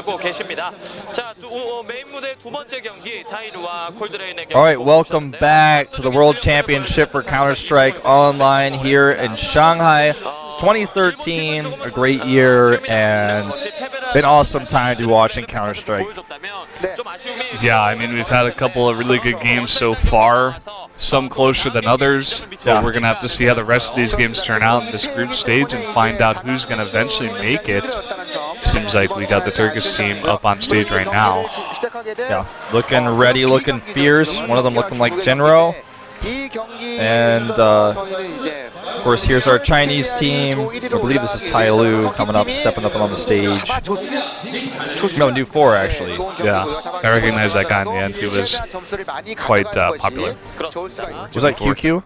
하고 계십니다. 자, 메인 무대 두 번째 경기 타이루와 콜드레인의 경기. All right, welcome back to the World Championship for Counter-Strike Online here in Shanghai. It's 2013, a great year, and been awesome time to be watching Counter-Strike. Yeah, I mean, we've had a couple of really good games so far, some closer than others. So we're going to have to see how the rest of these games turn out in this group stage and find out who's going to eventually make it. Seems like we got the Turkish team up on stage right now. Yeah, looking ready, looking fierce. One of them looking like Genro. And of course, here's our Chinese team. I believe this is Tai Lu coming up, stepping up on the stage. No, new 4 actually. Yeah, I recognize that guy in the end. He was quite popular. Was that QQ?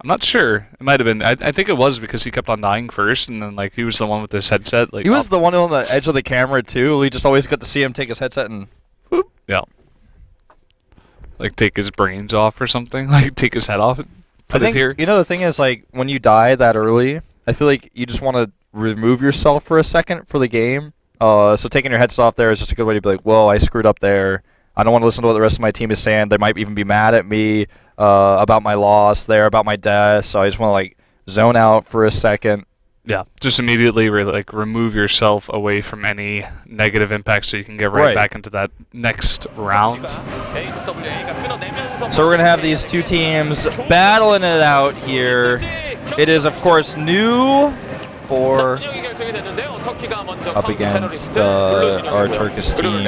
I'm not sure. It might have been. I think it was because he kept on dying first, and then like he was the one with his headset. Like he was the one on the edge of the camera too. We just always got to see him take his headset and whoop. Yeah. Like take his brains off or something. Like take his head off and put it here. You know, the thing is, like, when you die that early, I feel like you just want to remove yourself for a second for the game. So taking your headset off there is just a good way to be like, whoa, I screwed up there. I don't want to listen to what the rest of my team is saying. They might even be mad at me about my loss there, about my death. So I just want to, like, zone out for a second. Yeah, just immediately remove yourself away from any negative impact so you can get right back into that next round. So we're going to have these two teams battling it out here. It is, of course, new for up against our Turkish team.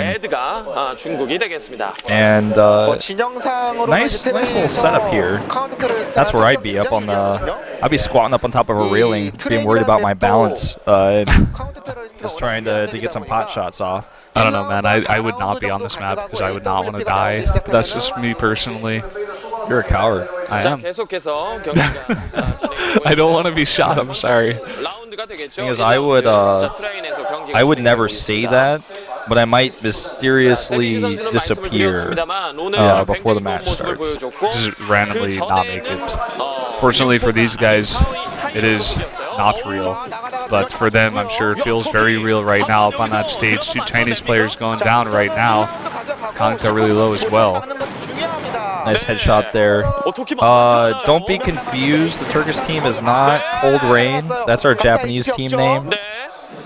And nice little setup here. That's where I'd be up on the. I'd be squatting up on top of a railing, being worried about my balance, and just trying to get some pot shots off. I don't know, man. I would not be on this map because I would not want to die. That's just me personally. You're a coward. I am. I don't want to be shot. I'm sorry. Because I would never say that, but I might mysteriously disappear before the match starts. Just randomly not make it. Fortunately for these guys, it is not real. But for them, I'm sure it feels very real right now up on that stage. 2 Chinese players going down right now. Kangta really low as well. Nice headshot there. Don't be confused. The Turkish team is not Cold Rain. That's our Japanese team name.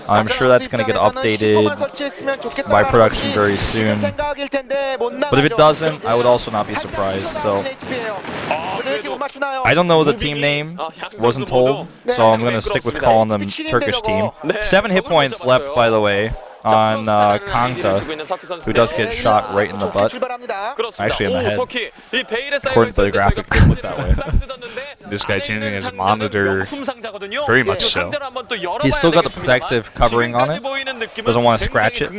I'm sure that's going to get updated by production very soon. But if it doesn't, I would also not be surprised. So I don't know the team name. Wasn't told. So I'm going to stick with calling them Turkish team. 7 hit points left, by the way, on Kangta, who does get shot right in the butt. Actually in the head. According to the graphic, it didn't look that way. This guy changing his monitor, very much so. He's still got the protective covering on it. Doesn't want to scratch it.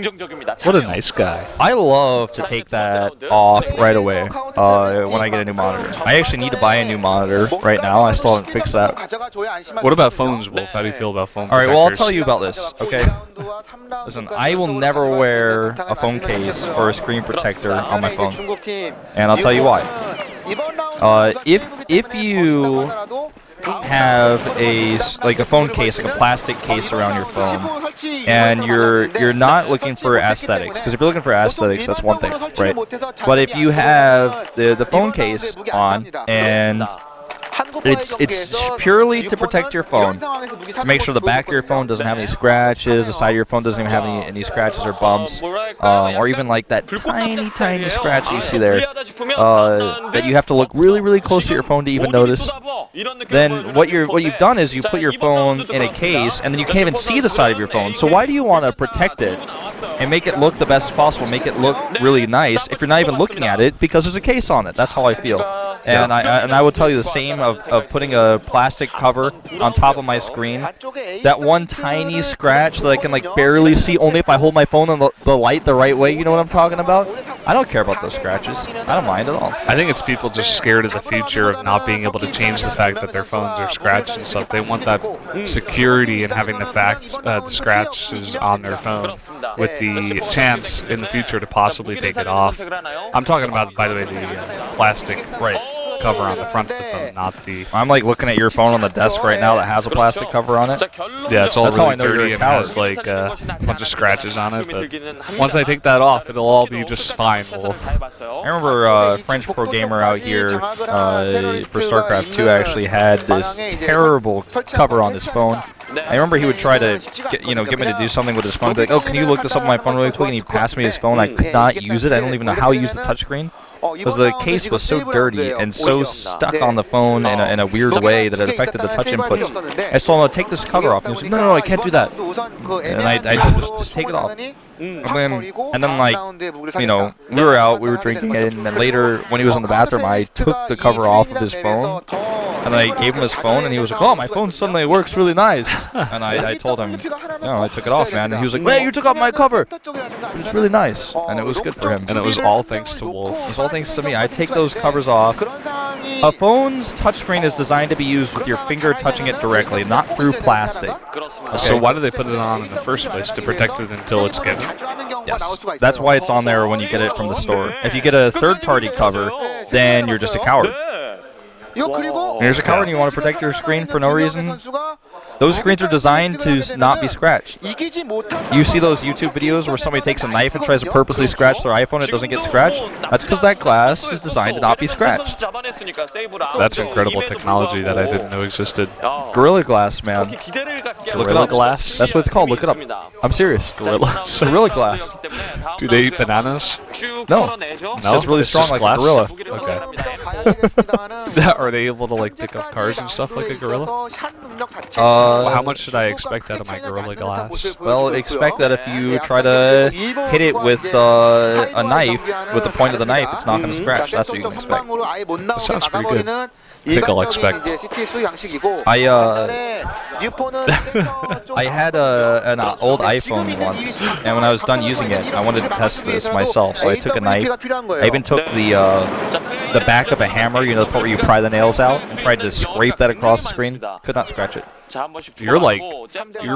What a nice guy. I love to take that off right away when I get a new monitor. I actually need to buy a new monitor right now. I still haven't fixed that. What about phones, Wolf? How do you feel about phone protectors? Alright, well, I'll tell you about this, okay? Listen, I will never wear a phone case or a screen protector on my phone. And I'll tell you why. If you have a phone case, like a plastic case around your phone, and you're not looking for aesthetics, because if you're looking for aesthetics, that's one thing, right? But if you have the phone case on and it's purely to protect your phone, to make sure the back of your phone doesn't have any scratches, the side of your phone doesn't even have any scratches or bumps, or even like that tiny scratch you see there, that you have to look really close to your phone to even notice. Then what you've done is you put your phone in a case, and then you can't even see the side of your phone. So why do you want to protect it and make it look the best possible, make it look really nice if you're not even looking at it because there's a case on it? That's how I feel. And I will tell you the same of putting a plastic cover on top of my screen. That one tiny scratch that I can like barely see only if I hold my phone on the light the right way, you know what I'm talking about? I don't care about those scratches. I don't mind at all. I think it's people just scared of the future of not being able to change the fact that their phones are scratched and stuff. They want that security and having the scratches on their phone with the chance in the future to possibly take it off. I'm talking about, by the way, the plastic. Right. cover on the front of the phone, not the... I'm like looking at your phone on the desk right now that has a plastic cover on it. Yeah, it's all That's how really I know you're dirty a and has like a bunch of scratches on it. But once I take that off, it'll all be just fine, Wolf. I remember French Pro Gamer out here for StarCraft 2 actually had this terrible cover on his phone. I remember he would try to get me to do something with his phone. Be like, oh, can you look this up on my phone really quick? And he'd pass me his phone. I could not use it. I don't even know how he used the touchscreen. Because the case was so dirty and so stuck on the phone in a weird way that it affected the touch inputs. I told him to take this cover off, and he was like, no, I can't do that. And I told him, just take it off. And then like, we were out, we were drinking, and then later, when he was in the bathroom, I took the cover off of his phone, and I gave him his phone, and he was like, oh, my phone suddenly works really nice. And I told him, no, I took it off, man. And he was like, man, you took off my cover. It's really nice, and it was good for him. And it was all thanks to Wolf. It was all thanks to me. I take those covers off. A phone's touchscreen is designed to be used with your finger touching it directly, not through plastic. Okay. So why do they put it on in the first place? To protect it until it's given? Yes. That's why it's on there when you get it from the store. If you get a third-party cover, then you're just a coward. Here's a coward and you want to protect your screen for no reason. Those screens are designed to not be scratched. You see those YouTube videos where somebody takes a knife and tries to purposely scratch their iPhone and it doesn't get scratched? That's because that glass is designed to not be scratched. That's incredible technology that I didn't know existed. Gorilla Glass, man. Gorilla Glass? That's what it's called. Look it up. I'm serious. Gorilla Glass. Do they eat bananas? No. Just really strong like a gorilla. Okay. Are they able to like pick up cars and stuff like a gorilla? How much should I expect out of my Gorilla Glass? Well, expect that if you try to hit it with a knife, with the point of the knife, it's not going to scratch. That's what you can expect. That sounds pretty good. I think I'll expect. I had an old iPhone once, and when I was done using it, I wanted to test this myself. So I took a knife. I even took the back of a hammer, the part where you pry the nails out, and tried to scrape that across the screen. Could not scratch it. You're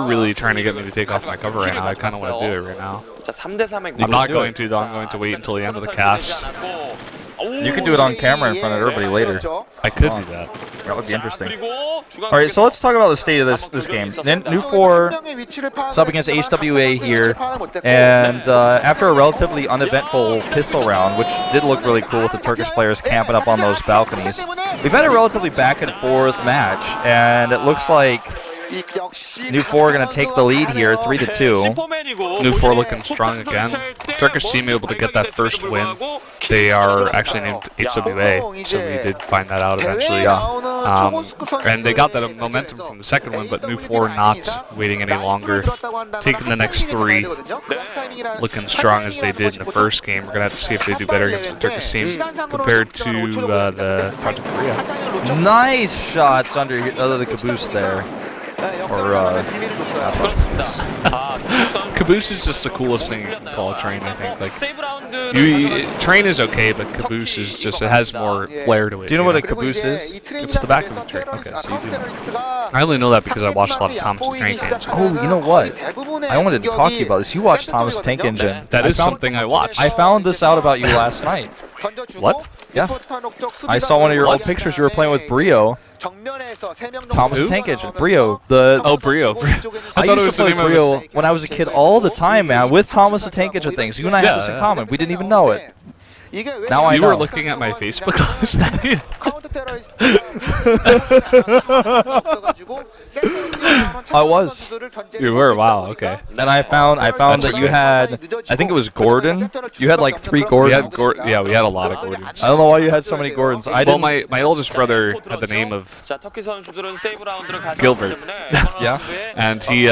really trying to get me to take off my cover right now. I kind of want to do it right now. I'm not going to, though. I'm going to wait until the end of the cast. You can do it on camera in front of everybody later. I could do that. That would be interesting. Alright, so let's talk about the state of this game. Nu 4 is up against HWA here, and after a relatively uneventful pistol round, which did look really cool with the Turkish players camping up on those balconies, we've had a relatively back and forth match, and it looks like Nu 4 are going to take the lead here, 3-2. Nu 4 looking strong again. Turkish team able to get that first win. They are actually named HWA, so we did find that out eventually. And they got that momentum from the second one, but Nu 4 not waiting any longer. Taking the next three, looking strong as they did in the first game. We're going to have to see if they do better against the Turkish team compared to the Project Korea. Nice shots under the caboose there. Caboose is just the coolest thing you can call a train, I think. Like, train is okay, but caboose is just, it has more flair to it. Do you know what a caboose is? It's the back of a train. Okay, so you do know. I only know that because I watched a lot of Thomas the Tank Engine. Oh, you know what? I wanted to talk to you about this. You watched Thomas the Tank Engine. That is something I watched. I found this out about you last night. What? Yeah. I saw one of your old pictures. You were playing with Brio. Thomas the Tank Engine. Brio. Brio. I used to play Brio when I was a kid all the time, man, with Thomas the Tank Engine things. You and I have this in common. We didn't even know it. Now I know. You were looking at my Facebook last night. I was. You were? Wow, okay. And I found that you had, I think it was Gordon. You had like 3 Gordons. We had a lot of Gordons. I don't know why you had so many Gordons. Well, my oldest brother had the name of Gilbert. Yeah. And he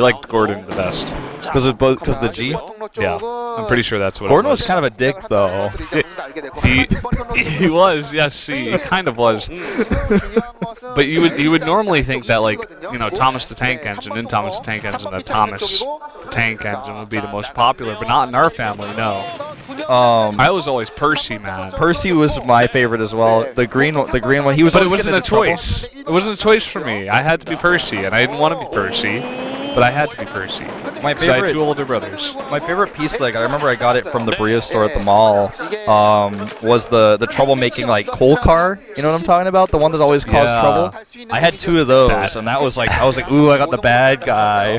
liked Gordon the best. Because of the G? Yeah. I'm pretty sure that's what Gordon it was. was kind of a dick, though. He was, yes, he kind of was. But you would normally think that, like, Thomas the Tank Engine and Thomas the Tank Engine, that Thomas the Tank Engine would be the most popular, but not in our family, no. I was always Percy, man. Percy was my favorite as well. The green one. He was. But it wasn't a choice. It wasn't a choice for me. I had to be Percy, and I didn't want to be Percy. but I had to be Percy. My Because I had favorite, 2 older brothers. my favorite piece of that, I remember I got it from the Brio store at the mall, was the troublemaking like coal car. You know what I'm talking about? The one that always caused trouble. I had 2 of those, and that was like, I was like, ooh, I got the bad guy.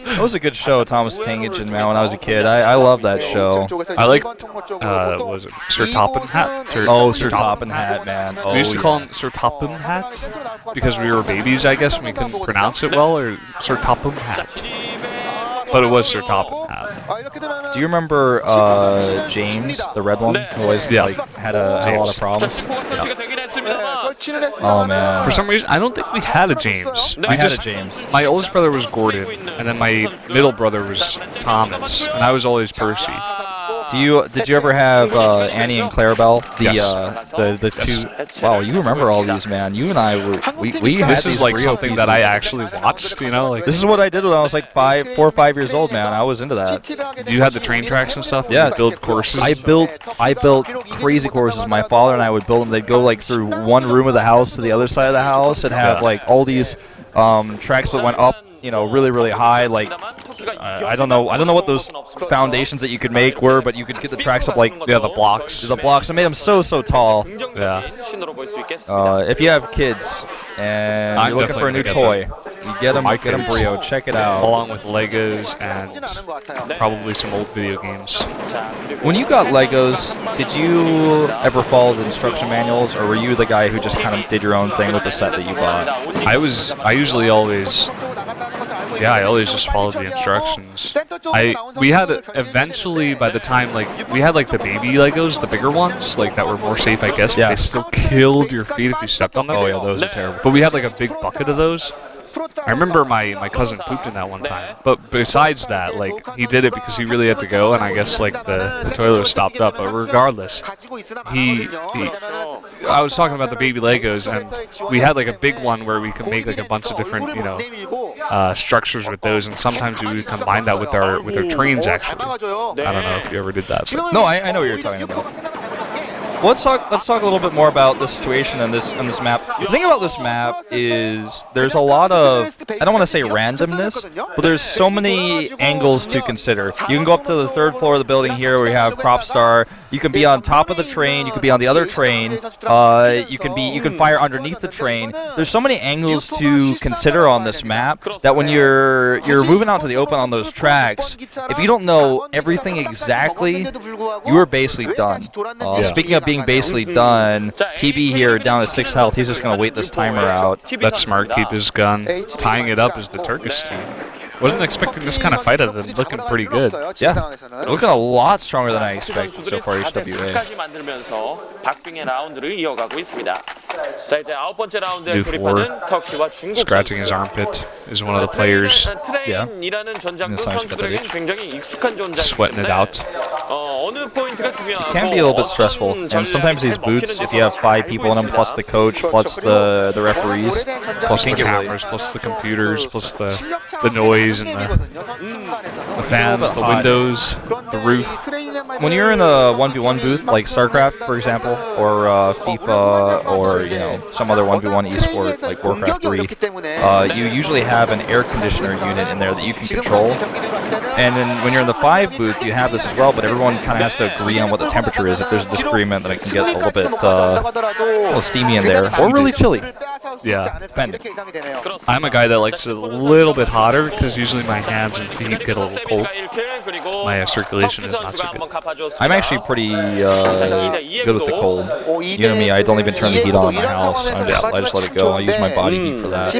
That was a good show, Thomas Tangen, man, when I was a kid. I love that show. I liked, what was it, Sir Topham Hat? Oh, Sir Topham Hat, man. Oh, We used to call him Sir Topham Hat because we were babies, I guess, and we couldn't pronounce it well, or Sir Topham Hat. But it was Sir Topham Hat. Do you remember James, the red one, who always like, had a lot of problems? Oh, man. For some reason, I don't think we had a James. I had a James. My oldest brother was Gordon, and then my middle brother was Thomas, and I was always Percy. Did you ever have Annie and Clarabelle? Yes. The 2. Wow, you remember all these, man. You and I were we had This these is like Brio something pieces. that I actually watched, you know? Like, This is what I did when I was like 4 or 5 years old, man. I was into that. you had the train tracks and stuff? Yeah. Build courses? I built crazy courses. My father and I would build them. They'd go like through one room of the house to the other side of the house and have like all these tracks that went up, you know, really, really high. Like I don't know what those foundations that you could make were, but you could get the tracks up like Yeah, the blocks. The blocks. I made them so tall. Yeah. If you have kids and I'm you're looking for a new definitely toy, you get them Brio. Check it out. Along with Legos and probably some old video games. When you got Legos, did you ever follow the instruction manuals, or were you the guy who just kind of did your own thing with the set that you bought? I usually always just followed the instructions. We had eventually, by the time, like, we had like the baby Legos, the bigger ones, like that were more safe, I guess, but Yeah. they still killed your feet if you stepped on them. Oh yeah, those are terrible. But we had like a big bucket of those. I remember my cousin pooped in that one time. But besides that, like, he did it because he really had to go, and I guess like the toilet was stopped up. But regardless, I was talking about the baby Legos, and we had like a big one where we could make like a bunch of different, you know, structures with those, and sometimes we would combine that with our trains. Actually, I don't know if you ever did that. But No, I know what you're talking about. Well, let's talk a little bit more about this situation and this map. The thing about this map is there's a lot of, I don't want to say randomness, but there's so many angles to consider. You can go up to the 3rd floor of the building here where we have Crop Star. You can be on top of the train. You can be on the other train. You can fire underneath the train. There's so many angles to consider on this map that when you're moving out to the open on those tracks, if you don't know everything exactly, you are basically done. Speaking of being basically done, TB here down to 6 health. He's just going to wait this timer out. that's smart. Keep his gun. Tying it up is the Turkish team. Wasn't expecting this kind of fight out of them. Looking pretty good. Yeah, looking a lot stronger than I expected so far, HWA. New 4. Scratching his armpit is one of the players. Yeah. Sweating it out. It can be a little bit stressful, and sometimes these booths, if you have 5 people in them, plus the coach, plus the referees, Plus the cameras, plus the computers, plus the noise and the fans, the windows, the roof. when you're in a 1v1 booth, like StarCraft, for example, or FIFA, or, you know, some other 1v1 esport, like Warcraft 3, you usually have an air conditioner unit in there that you can control. And then when you're in the 5 booth, you have this as well, but everyone kind of has to agree on what the temperature is. If there's a disagreement, then it can get a little bit a little steamy in there, or really chilly. Yeah. Depending. I'm a guy that likes it a little bit hotter because usually my hands and feet get a little cold. My circulation is not so good. I'm actually pretty good with the cold. You know me, I don't even turn the heat on in my house. I just let it go. I use my body heat for that.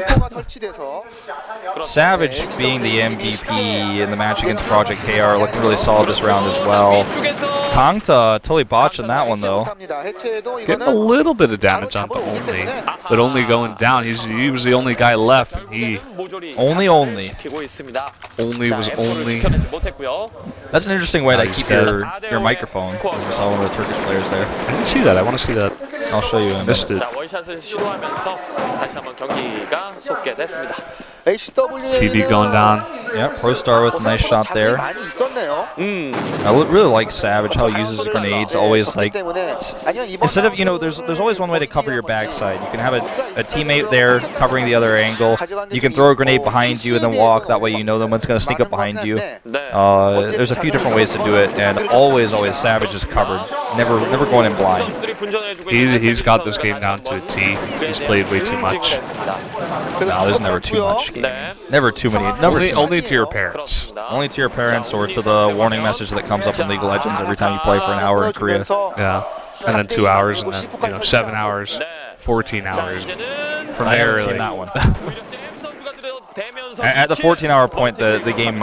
Savage being the MVP in the match against Project KR, looking really solid this round as well. Kangta totally botching that one though. Getting a little bit of damage on the Only, but Only going down. He was the only guy left, and he Only. Only was Only. That's an interesting way to He's keep dead. your microphone. As we saw one of the Turkish players there. I didn't see that. I want to see that. I'll show you in a minute. Missed it. TB going down. Yeah, Pro Star with a nice shot there. I really like Savage, how he uses grenades, always like, instead of, there's always one way to cover your backside. You can have a teammate there covering the other angle. You can throw a grenade behind you and then walk, that way you know one's going to sneak up behind you. There's a few different ways to do it, and always Savage is covered, never going in blind. He's got this game down to a T. He's played way too much. No, there's never too much game. Never too many. Only to your parents. Only to your parents or to the warning message that comes up in League of Legends every time you play for an hour in Korea. Yeah, and then 2 hours, and then 7 hours, 14 hours. From there, I haven't seen that one. At the 14-hour point, the game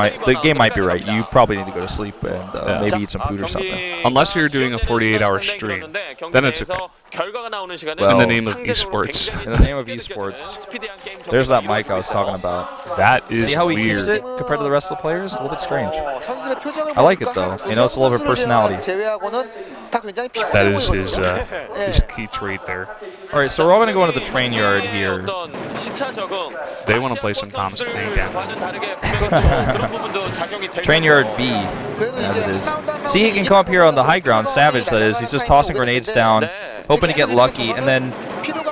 might be right. You probably need to go to sleep and maybe eat some food or something. Unless you're doing a 48-hour stream, then it's okay. Well, in the name of esports. In the name of esports. There's that mic I was talking about. That is See how he weird. keeps it compared to the rest of the players? A little bit strange. I like it though. It's a little bit of personality. That is his key trait there. All right, so we're all going to go into the train yard here. They want to play some Thomas the Tank Engine. Train yard B, as it is. See, he can come up here on the high ground, Savage that is. He's just tossing grenades down, hoping to get lucky, and then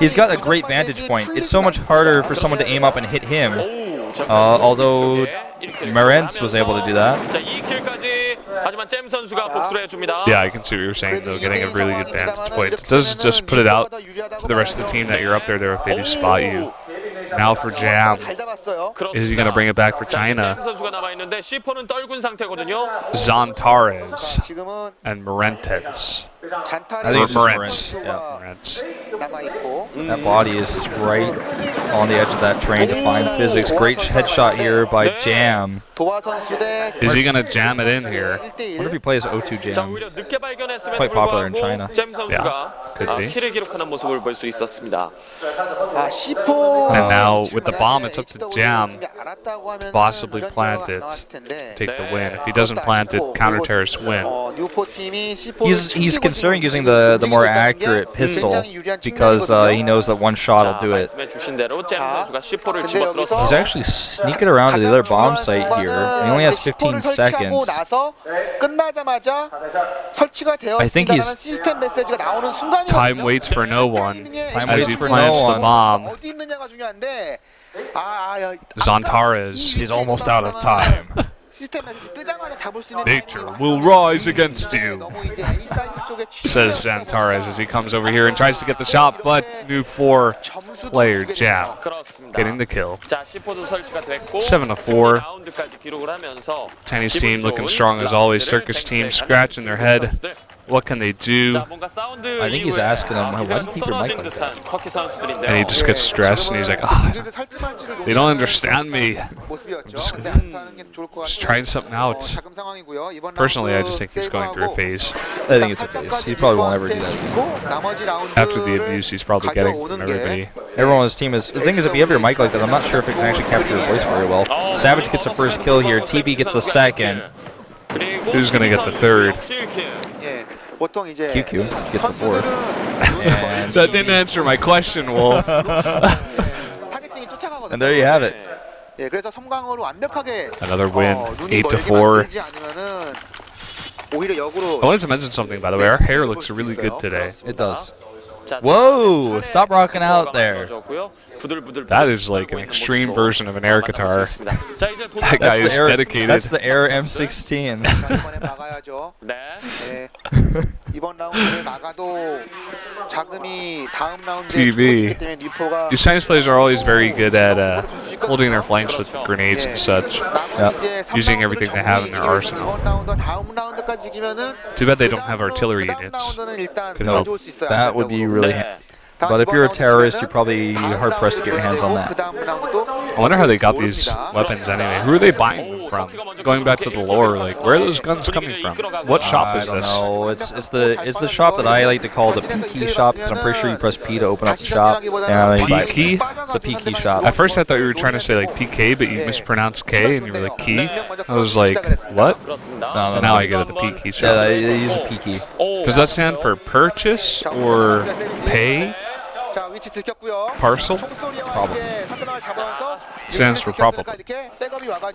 he's got a great vantage point. It's so much harder for someone to aim up and hit him, although Marentz was able to do that. Yeah, I can see what you're saying, though, getting a really good vantage point. It does just put it out to the rest of the team that you're up there if they do spot you. Now for Jam. Is he going to bring it back for China? Zantares and Marentz. I think it's Marentz. Yeah. Marentz. That body is just right on the edge of that train to find physics. Great headshot here by Jam. Is he going to jam it in here? I wonder if he plays O2 Jam. Quite popular in China. Yeah, could be. And now with the bomb, it's up to Jam to possibly plant it, take the win. If he doesn't plant it, counter terrorists win. He's considering using the more accurate pistol because he knows that one shot will do it. He's actually sneaking around to the other bomb site here. He only has 15 seconds. I think he's... Time waits for no one as he plants the bomb. Zantares. He's almost out of time. Nature will rise against you, says Zantares as he comes over here and tries to get the shot, but new 4-player Jam getting the kill. 7-4. Chinese team looking strong as always. Turkish team scratching their head. What can they do? I think he's asking him, why do you keep your mic like that? And he just gets stressed and he's like, they don't understand me. I'm just trying something out. Personally, I just think he's going through a phase. I think it's a phase. He probably won't ever do that. After the abuse he's probably getting from everybody. Everyone on his team is... The thing is, if you have your mic like that, I'm not sure if it can actually capture your voice very well. Savage gets the first kill here. TB gets the second. Who's going to get the third? QQ gets the fourth. That didn't answer my question, Wolf. And there you have it. Another win, 8-4. I wanted to mention something, by the way. Our hair looks really good today. It does. Whoa! Stop rocking out there. That is like an extreme version of an air guitar. That guy is dedicated. That's the Air M16. TV. These Chinese players are always very good at holding their flanks with grenades and such. Using everything they have in their arsenal. Too bad they don't have artillery units. Could help. That would be really handy. But if you're a terrorist, you're probably hard-pressed to get your hands on that. I wonder how they got these weapons anyway. Who are they buying them from? Going back to the lore, like, where are those guns coming from? What shop is this? I don't know. It's the shop that I like to call the P-key shop, because I'm pretty sure you press P to open up the shop. P-key? It's the P-key shop. At first I thought you were trying to say like PK, but you mispronounced K and you were like key. I was like, what? No, now I get it, the P-key shop. Yeah, they use a P-key. Does that stand for purchase or pay? Parcel? Probably. Stands for probably.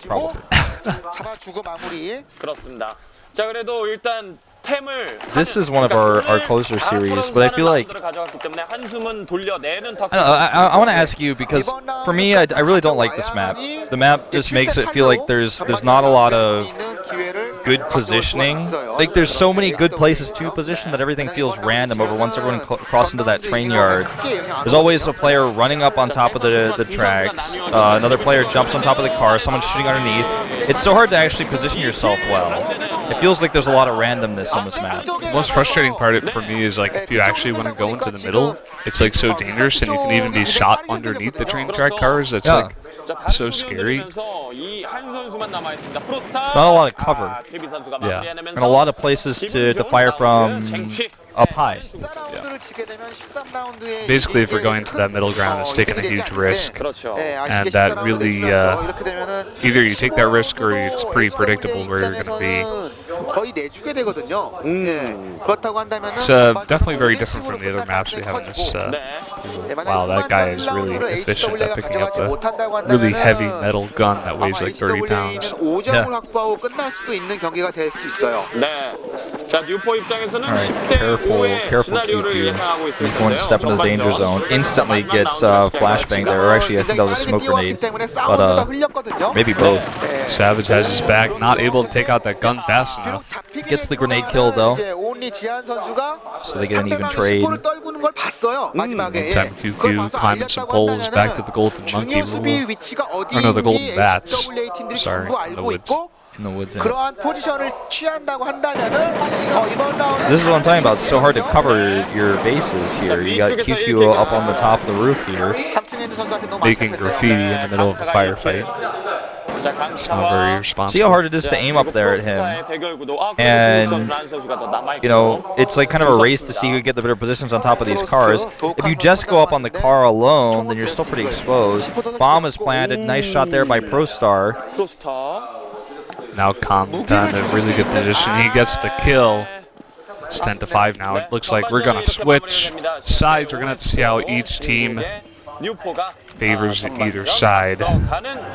Probably. 잡아주고 마무리. 그렇습니다. 자, 그래도 일단 템을 This is one of our closer series, but I feel like 가져갔기 때문에 한숨은 돌려내는 더. I want to ask you because for me, I really don't like this map. The map just makes it feel like there's not a lot of good positioning. Like there's so many good places to position that everything feels random over once everyone crosses into that train yard. There's always a player running up on top of the tracks. Another player jumps on top of the car. Someone's shooting underneath. It's so hard to actually position yourself well. It feels like there's a lot of randomness on this map. The most frustrating part for me is like if you actually want to go into the middle, it's like so dangerous, and you can even be shot underneath the train track cars. It's like so scary. Not a lot of cover. Yeah. And a lot of places to fire from up high. Basically, if we're going to that middle ground, it's taking a huge risk, and that really either you take that risk or it's pretty predictable where you're going to be. It's definitely very different from the other maps we have in this. Wow, that guy is really efficient at picking up a really heavy metal gun that weighs like 30 pounds. 네. 자, 뉴포 입장에서는 Alright, 10대 careful 5의 시나리오를 QQ. 예상하고 He's 있을 going to step into the danger zone. Instantly gets flashbang there, or actually I think that was a smoke grenade. But maybe both. Savage has his back, not able to take out that gun fast enough. Gets the grenade kill though. So they get an even trade. Time QQ climbing some poles back to the golden monkey rule. Or no, the golden bats. Sorry, in the woods. In the woods. This This is what I'm talking about. It's so hard to cover your bases here. You got QQ up on the top of the roof here, Making graffiti in the middle of a firefight. It's not very responsible. See how hard it is to aim up there at him. And, you know, it's like kind of a race to see who can get the better positions on top of these cars. If you just go up on the car alone, then you're still pretty exposed. Bomb is planted. Nice shot there by ProStar. Now Kamta in a really good position. He gets the kill. It's 10-5 now. It looks like we're going to switch sides. We're going to have to see how each team favors either side.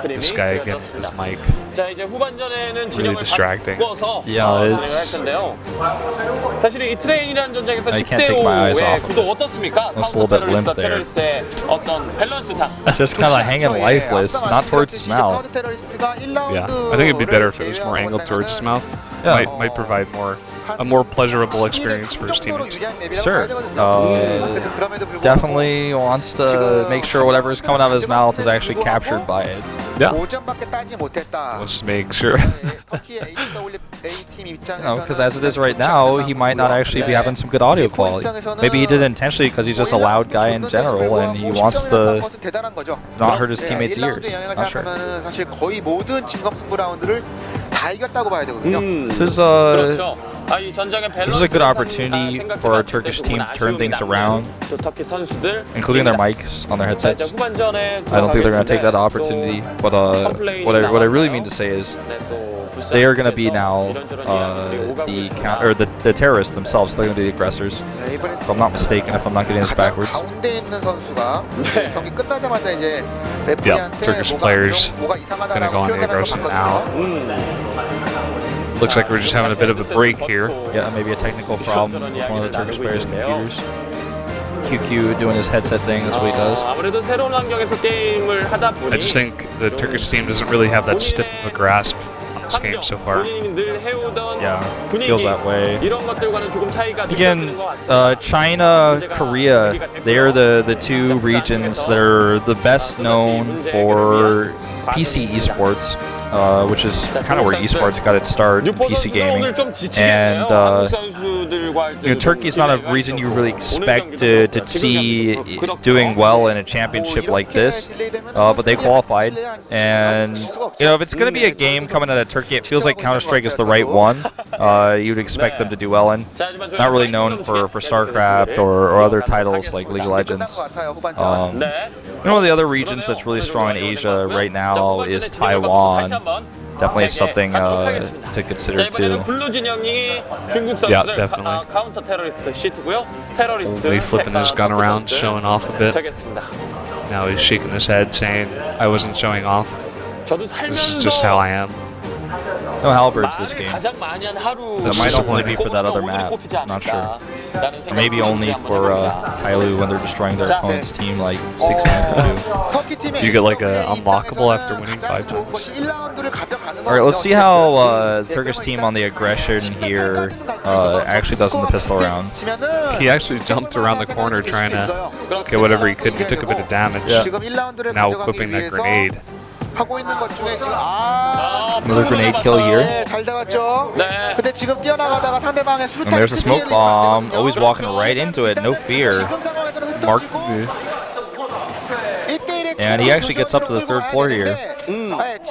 This guy again with his mic. Really distracting. Yeah, it's... 사실 이 트레인이라는 전장에서 I can't take my eyes 10대 5의 off of 구도 어떻습니까? Looks a little bit limp there. 테러리스트의 어떤 밸런스상 just kind of hanging lifeless, not towards his mouth. Yeah, I think it'd be better if it was more angled towards his mouth. Yeah. Might provide a more pleasurable experience for his teammates. Sure. Definitely wants to make sure whatever is coming out of his mouth is actually captured by it. Yeah. Let's make sure. Because as it is right now, he might not actually be having some good audio quality. Maybe he did it intentionally because he's just a loud guy in general and he wants to not hurt his teammates' ears. Not sure. This is a good opportunity for our Turkish team to turn things around, including their mics on their headsets. I don't think they're going to take that opportunity, but what I really mean to say is they are going to be now the terrorists themselves. They're going to be the aggressors. If I'm not mistaken, if I'm not getting this backwards. Yeah, Turkish players going to go on the aggressive now. Looks like we're just having a bit of a break here. Yeah, maybe a technical problem with one of the Turkish players' computers. QQ doing his headset thing, that's what he does. I just think the Turkish team doesn't really have that stiff of a grasp on this game so far. Yeah, feels that way. Again, China, Korea, they are the two regions that are the best known for PC esports. Which is kind of where esports got its start in PC gaming. And you know, Turkey's not a region you really expect to see doing well in a championship like this, but they qualified. And you know, if it's going to be a game coming out of Turkey, it feels like Counter-Strike is the right one. You'd expect them to do well in. Not really known for StarCraft or other titles like League of Legends. One of the other regions that's really strong in Asia right now is Taiwan. Definitely something to consider too. Yeah, definitely. Only flipping his gun around, showing off a bit. Now he's shaking his head, saying, "I wasn't showing off. This is just how I am." No halberds this game. 가장 많이 한 하루 That might only be for that other map. Not sure. Or maybe only for Tyloo when they're destroying their opponent's team like 6 times to 2. You get like a unlockable after winning 5 times. Alright, let's see how the Turkish team on the aggression here actually does in the pistol round. He actually jumped around the corner trying to get whatever he could. He took a bit of damage. Yeah. Now equipping that grenade. Another grenade kill here. 네. And there's a smoke bomb. Always walking right into it, no fear. Mark. And he actually gets up to the 3rd floor here.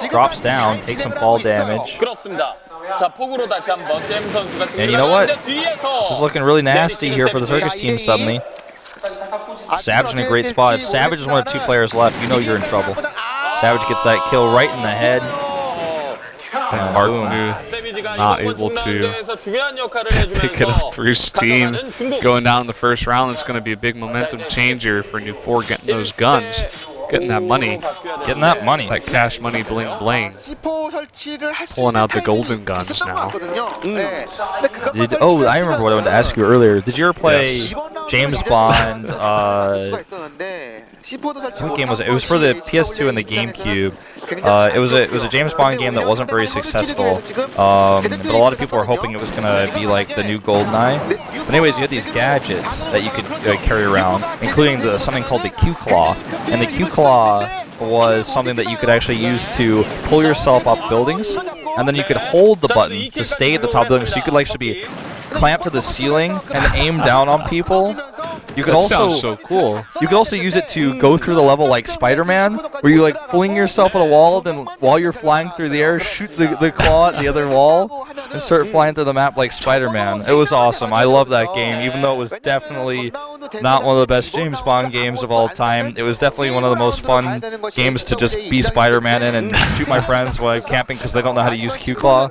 Drops down, takes some fall damage. 그렇습니다. 자, 폭으로 다시 한번 잼 선수가 And you know what? 뒤에서 This is looking really nasty here for the Turkish team suddenly. Savage in a great spot. If Savage is one of 2 players left, you know you're in trouble. Savage gets that kill right in the head. And Mark not able to pick it up for his team. Going down in the 1st round, it's going to be a big momentum changer for New 4 getting those guns. Getting that money. Getting that money. That cash money bling bling. Pulling out the golden guns now. Oh, I remember what I wanted to ask you earlier. Did you ever play James Bond? What game was it? It was for the PS2 and the GameCube. It was a James Bond game that wasn't very successful. But a lot of people were hoping it was gonna be like the new GoldenEye. But anyways, you had these gadgets that you could carry around, including something called the Q-Claw. And the Q-Claw was something that you could actually use to pull yourself up buildings, and then you could hold the button to stay at the top building, so you could actually be clamped to the ceiling and aim down on people. You could sounds so cool. You could also use it to go through the level like Spider-Man, where you like fling yourself at a wall, then while you're flying through the air, shoot the claw at the other wall, and start flying through the map like Spider-Man. It was awesome. I love that game, even though it was definitely not one of the best James Bond games of all time. It was definitely one of the most fun games to just be Spider-Man in and shoot my friends while I'm camping because they don't know how to use Q-Claw.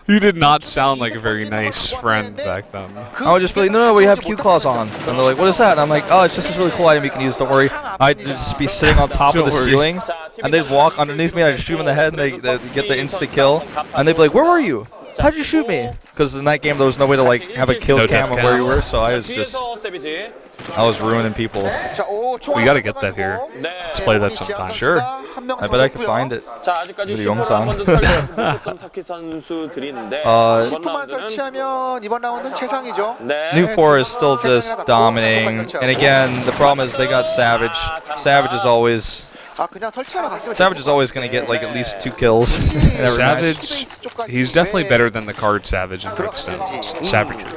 You did not sound like a very nice friend back then. I would just be like, no, we have Q-Claws on. And they're like, what is that? And I'm like, oh, it's just this really cool item you can use, don't worry. I'd just be sitting on top of the ceiling, and they'd walk underneath me, and I'd shoot them in the head, and they'd get the insta-kill. And they'd be like, where were you? How'd you shoot me? Because in that game, there was no way to like have a kill cam of where you were, so I was ruining people. We gotta get that here. Let's play that sometime. Sure. I bet I could find it. 우리 영상. New 4 is still just dominating, and again, the problem is they got Savage. Savage is always going to get like at least 2 kills. Savage, he's definitely better than the card Savage in Hearthstone. Savagery.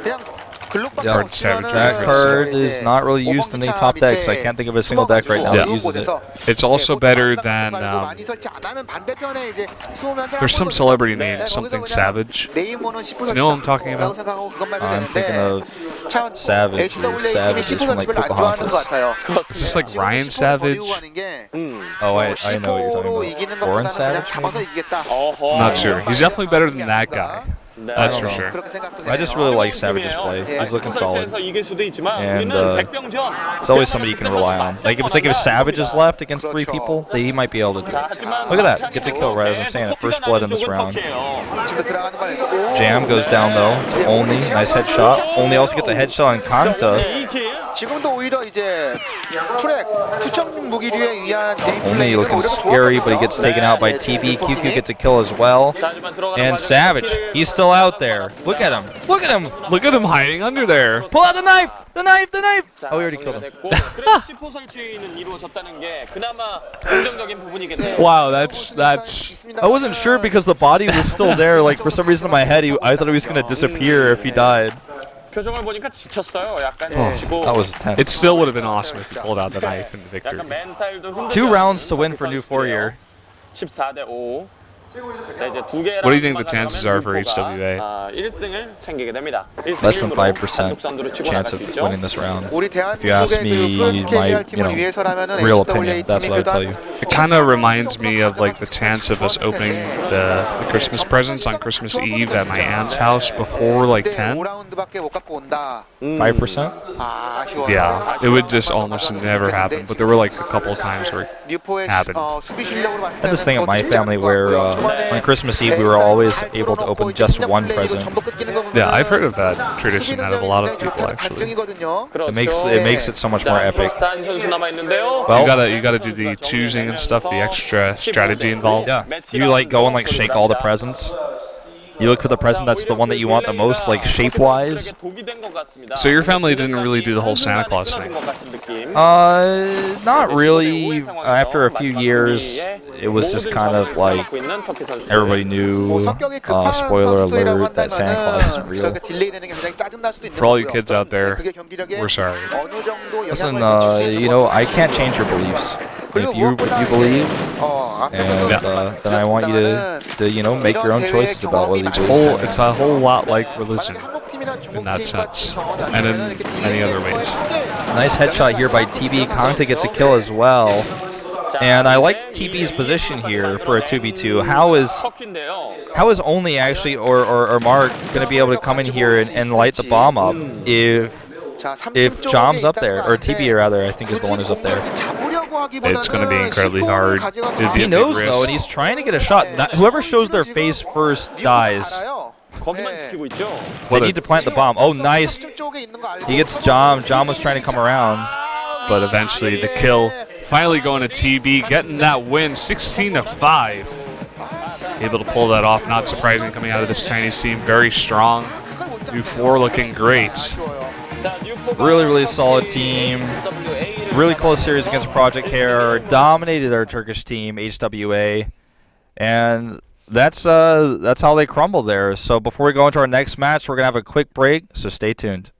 Yeah, that card is not really used in any top decks. I can't think of a single deck right now that uses it. It's also better than there's some celebrity name, something Savage. Do you know what I'm talking about? I'm thinking of Savage or Savages from like Pocahontas. Is this like Ryan Savage? Oh, I know what you're talking about. Warren Savage, maybe? I'm not sure. He's definitely better than that guy. That's for sure. I just really like Savage's play. He's looking solid. And it's always somebody you can rely on. Like if Savage is left against 3 people, he might be able to do it. Look at that. Gets a kill right as I'm saying it. First blood in this round. Jam goes down though to Only. Nice headshot. Only also gets a headshot on Kanta. Only looking scary, but he gets taken out by TB. QQ gets a kill as well. And Savage, he's still out there. Look at him. Look at him. Look at him hiding under there. Pull out the knife. The knife. The knife. Oh, we already killed him. Wow, that's. I wasn't sure because the body was still there. Like for some reason in my head, I thought he was gonna disappear if he died. That was tense. It still would have been awesome if he pulled out the knife in victory. 2 rounds to win for New 4 here. What do you think the chances are for HWA? Less than 5% chance of winning this round. If you ask me my, real opinion, that's what I would tell you. It kind of reminds me of like the chance of us opening the Christmas presents on Christmas Eve at my aunt's house before like 10. 5%? Yeah, it would just almost never happen, but there were like a couple of times where it happened. I had this thing at my family where on Christmas Eve we were always able to open just one present. Yeah, I've heard of that tradition out of a lot of people actually. It makes it so much more epic. Well, you gotta do the choosing and stuff, the extra strategy involved. Yeah, you like go and like shake all the presents. You look for the present that's the one that you want the most, like shape-wise. So your family didn't really do the whole Santa Claus thing? Not really. After a few years, it was just kind of like everybody knew. Spoiler alert: that Santa Claus isn't real. For all you kids out there, we're sorry. Listen, you know, I can't change your beliefs. If you believe, and then I want you to you know, make your own choices about whether you believe. It's a whole lot like religion in that sense, and in many other ways. Nice headshot here by TB. Kante gets a kill as well. And I like TB's position here for a 2v2. How is only actually or Mark going to be able to come in here and light the bomb up if Jom's up there, or TB rather, I think is the one who's up there. It's going to be incredibly hard. He knows though, and he's trying to get a shot. Whoever shows their face first dies. They need to plant the bomb. Oh, nice. He gets Jom. Jom was trying to come around. But eventually the kill. Finally going to TB, getting that win, 16-5. Able to pull that off. Not surprising coming out of this Chinese team. Very strong. U4 looking great. Really, really solid team. Really close series against Project Care. Dominated our Turkish team, HWA. And that's how they crumble there. So before we go into our next match, we're going to have a quick break, so stay tuned.